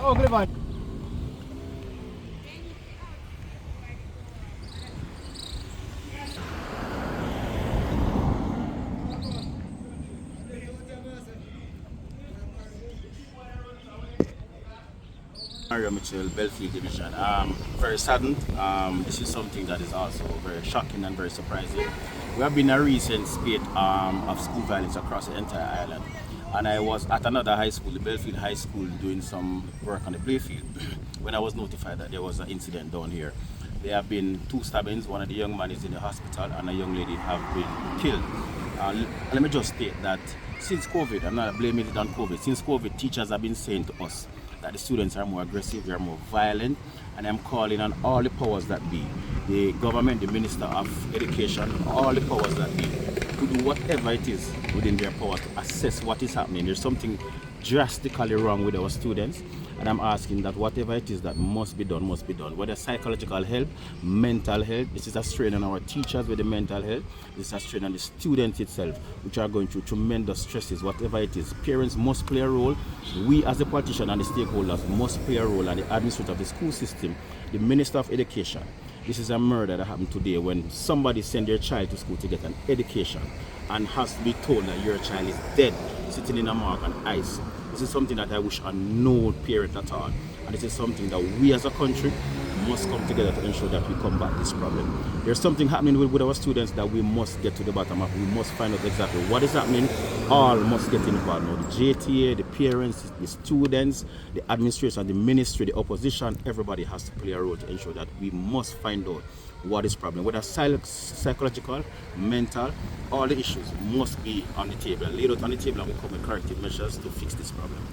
ugly man. Mario Mitchell, Belfield Division. Very saddened. This is something that is also very shocking and very surprising. We have been a recent spate of school violence across the entire island. And I was at another high school, the Belfield High School, doing some work on the playfield when I was notified that there was an incident down here. There have been 2 stabbings. One of the young men is in the hospital and a young lady have been killed. Let me just state that since COVID, I'm not blaming it on COVID, since COVID, teachers have been saying to us that the students are more aggressive, they are more violent, and I'm calling on all the powers that be, the government, the Minister of Education, all the powers that be, to do whatever it is within their power to assess what is happening. There's something drastically wrong with our students, and I'm asking that whatever it is that must be done, whether psychological help, mental health. This is a strain on our teachers with the mental health. This is a strain on the students itself, which are going through tremendous stresses, whatever it is. Parents must play a role. We as the politician and the stakeholders must play a role, and the administrator of the school system, the Minister of Education. This is a murder that happened today when somebody sent their child to school to get an education and has to be told that your child is dead, sitting in a mark on ice. This is something that I wish on no parent at all. And this is something that we as a country must come together to ensure that we combat this problem. There's something happening with our students that we must get to the bottom of. We must find out exactly what is happening. All must get involved now. The JTA, the parents, the students, the administration, the ministry, the opposition, everybody has to play a role to ensure that we must find out what is the problem. Whether psychological, mental, all the issues must be on the table, laid out on the table, and we come with corrective measures to fix this problem.